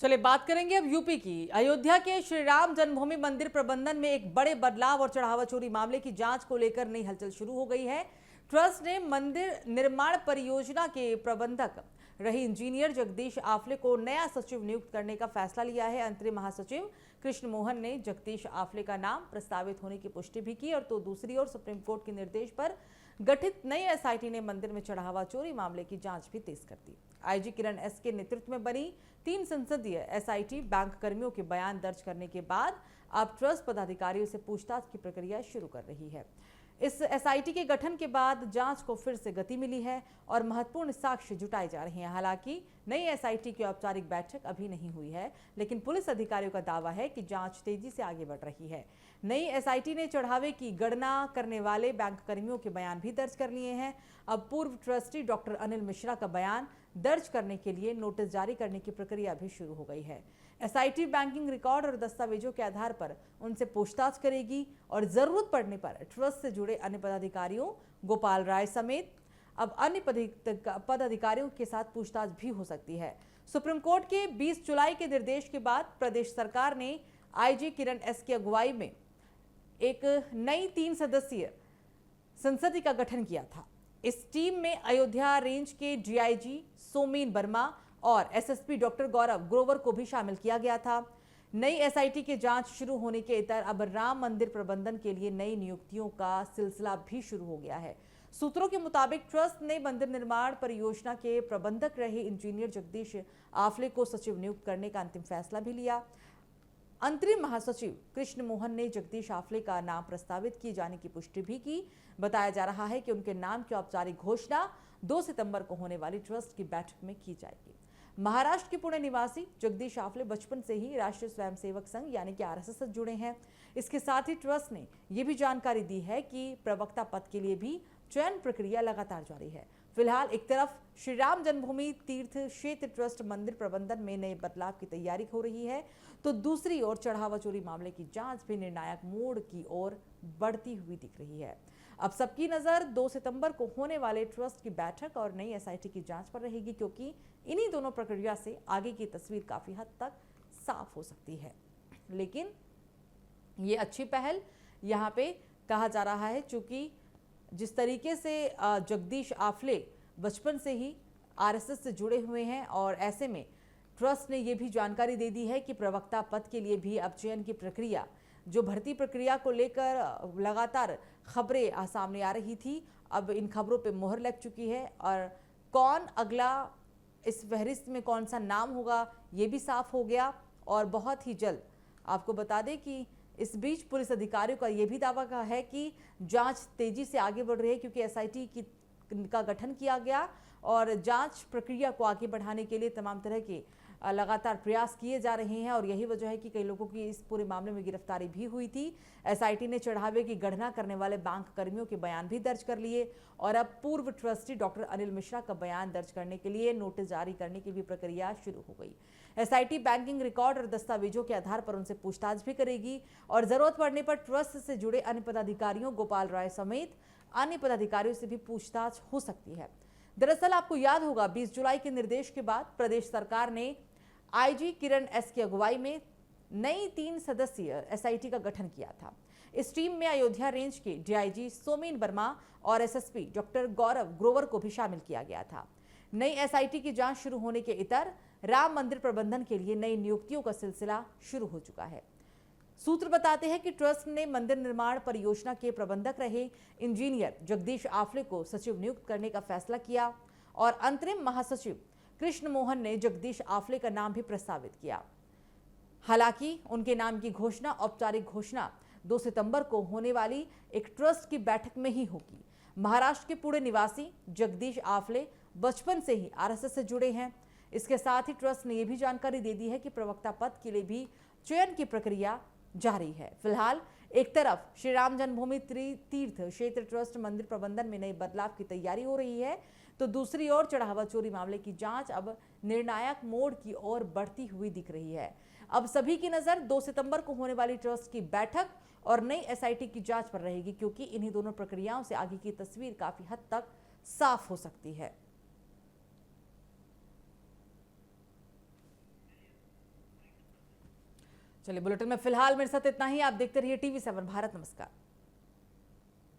चलिए बात करेंगे अब यूपी की। अयोध्या के श्री राम जन्मभूमि मंदिर प्रबंधन में एक बड़े बदलाव और चढ़ावा चोरी मामले की जांच को लेकर नई हलचल शुरू हो गई है। ट्रस्ट ने मंदिर निर्माण परियोजना के प्रबंधक रहे इंजीनियर जगदीश आफले को नया सचिव नियुक्त करने का फैसला लिया है। अंतरिम महासचिव कृष्ण मोहन ने जगदीश आफले का नाम प्रस्तावित होने की पुष्टि भी की। और तो दूसरी ओर सुप्रीम कोर्ट के निर्देश पर गठित नई एसआईटी ने मंदिर में चढ़ावा चोरी मामले की जांच भी तेज कर दी। आईजी किरण एस के नेतृत्व में बनी 3 संसदीय एसआईटी बैंक कर्मियों के बयान दर्ज करने के बाद अब ट्रस्ट पदाधिकारियों से पूछताछ की प्रक्रिया शुरू कर रही है। इस एसआईटी के गठन के बाद जांच को फिर से गति मिली है और महत्वपूर्ण साक्ष्य जुटाए जा रहे हैं। हालांकि नई एसआईटी की औपचारिक बैठक अभी नहीं हुई है, लेकिन पुलिस अधिकारियों का दावा है कि जांच तेजी से आगे बढ़ रही है। नई एसआईटी ने चढ़ावे की गणना करने वाले बैंक कर्मियों के बयान भी दर्ज कर लिए हैं। अब पूर्व ट्रस्टी डॉक्टर अनिल मिश्रा का बयान दर्ज करने के लिए नोटिस जारी करने की प्रक्रिया भी शुरू हो गई है। एसआईटी बैंकिंग रिकॉर्ड और दस्तावेजों के आधार पर उनसे पूछताछ करेगी और जरूरत पड़ने पर ट्रस्ट से जुड़े अन्य पदाधिकारियों गोपाल राय समेत अब अन्य पदाधिकारियों के साथ पूछताछ भी हो सकती है। सुप्रीम कोर्ट के 20 जुलाई के निर्देश के बाद प्रदेश सरकार ने आईजी किरण एस की अगुवाई में एक नई 3 सदस्यीय संसद का गठन किया था। इस टीम में अयोध्या रेंज के डीआईजी सोमेन वर्मा और एसएसपी डॉक्टर गौरव ग्रोवर को भी शामिल किया गया था। नई एसआईटी की जांच शुरू होने के इतर अब राम मंदिर प्रबंधन के लिए नई नियुक्तियों का सिलसिला भी शुरू हो गया है। सूत्रों के मुताबिक ट्रस्ट ने मंदिर निर्माण परियोजना के प्रबंधक रहे इंजीनियर जगदीश आफले को सचिव नियुक्त करने का अंतिम फैसला भी लिया। अंतरिम महासचिव कृष्ण मोहन ने जगदीश आफले का नाम प्रस्तावित किए जाने की पुष्टि भी की। बताया जा रहा है कि उनके नाम की औपचारिक घोषणा 2 सितंबर को होने वाली ट्रस्ट की बैठक में की जाएगी। महाराष्ट्र के पुणे निवासी जगदीश आफले बचपन से ही राष्ट्रीय स्वयंसेवक संघ यानी कि आरएसएस से जुड़े हैं। इसके साथ ही ट्रस्ट ने यह भी जानकारी दी है कि प्रवक्ता पद के लिए भी चयन प्रक्रिया लगातार जारी है। फिलहाल एक तरफ श्री राम जन्मभूमि तीर्थ क्षेत्र ट्रस्ट मंदिर प्रबंधन में नए बदलाव की तैयारी हो रही है, तो दूसरी ओर चढ़ावा चोरी मामले की जांच भी निर्णायक मोड़ की ओर बढ़ती हुई दिख रही है। अब सबकी नजर 2 सितंबर को होने वाले ट्रस्ट की बैठक और नई एसआईटी की जांच पर रहेगी, क्योंकि इन्हीं दोनों प्रक्रिया से आगे की तस्वीर काफी हद तक साफ हो सकती है। लेकिन ये अच्छी पहल यहाँ पे कहा जा रहा है, चूंकि जिस तरीके से जगदीश आफले बचपन से ही आरएसएस से जुड़े हुए हैं और ऐसे में ट्रस्ट ने यह भी जानकारी दे दी है कि प्रवक्ता पद के लिए भी अब चयन की प्रक्रिया, जो भर्ती प्रक्रिया को लेकर लगातार खबरें सामने आ रही थी, अब इन खबरों पे मोहर लग चुकी है और कौन अगला इस फहरिस्त में कौन सा नाम होगा ये भी साफ हो गया। और बहुत ही जल्द आपको बता दें कि इस बीच पुलिस अधिकारियों का यह भी दावा है कि जांच तेजी से आगे बढ़ रही है, क्योंकि एसआईटी का गठन किया गया और जांच प्रक्रिया को आगे बढ़ाने के लिए तमाम तरह के लगातार प्रयास किए जा रहे हैं। और यही वजह है कि कई लोगों की इस पूरे मामले में गिरफ्तारी भी हुई थी। एसआईटी ने चढ़ावे की गणना करने वाले बैंक कर्मियों के बयान भी दर्ज कर लिए और अब पूर्व ट्रस्टी डॉक्टर अनिल मिश्रा का बयान दर्ज करने के लिए नोटिस जारी करने की भी प्रक्रिया शुरू हो गई। एसआईटी बैंकिंग रिकॉर्ड और दस्तावेजों के आधार पर उनसे पूछताछ भी करेगी और जरूरत पड़ने पर ट्रस्ट से जुड़े अन्य पदाधिकारियों गोपाल राय समेत अन्य पदाधिकारियों से भी पूछताछ हो सकती है। दरअसल आपको याद होगा 20 जुलाई के निर्देश के बाद प्रदेश सरकार ने आईजी किरण एस की अगुवाई में नई 3 सदस्यीय एसआईटी का गठन किया था। इस टीम में अयोध्या रेंज के डीआईजी सोमेन वर्मा और एसएसपी डॉक्टर गौरव ग्रोवर को भी शामिल किया गया था। नई एसआईटी की जांच शुरू होने के इतर राम मंदिर प्रबंधन के लिए नई नियुक्तियों का सिलसिला शुरू हो चुका है। सूत्र बताते हैं कि ट्रस्ट ने मंदिर निर्माण परियोजना के प्रबंधक रहे इंजीनियर जगदीश आफले को सचिव नियुक्त करने का फैसला किया और अंतरिम महासचिव कृष्ण मोहन ने जगदीश आफले का नाम भी प्रस्तावित किया। हालांकि उनके नाम की घोषणा, औपचारिक घोषणा 2 सितंबर को होने वाली एक ट्रस्ट की बैठक में ही होगी। महाराष्ट्र के पुणे निवासी जगदीश आफले बचपन से ही आरएसएस से जुड़े हैं। इसके साथ ही ट्रस्ट ने यह भी जानकारी दे दी है कि प्रवक्ता पद के लिए भी चयन की प्रक्रिया जारी है। फिलहाल एक तरफ श्री राम जन्मभूमि तीर्थ क्षेत्र ट्रस्ट मंदिर प्रबंधन में नए बदलाव की तैयारी हो रही है, तो दूसरी ओर चढ़ावा चोरी मामले की जांच अब निर्णायक मोड़ की ओर बढ़ती हुई दिख रही है। अब सभी की नजर 2 सितंबर को होने वाली ट्रस्ट की बैठक और नई एसआईटी की जांच पर रहेगी, क्योंकि इन्हीं दोनों प्रक्रियाओं से आगे की तस्वीर काफी हद तक साफ हो सकती है। चलिए, बुलेटिन में फिलहाल मेरे साथ इतना ही। आप देखते रहिए TV7 भारत। नमस्कार।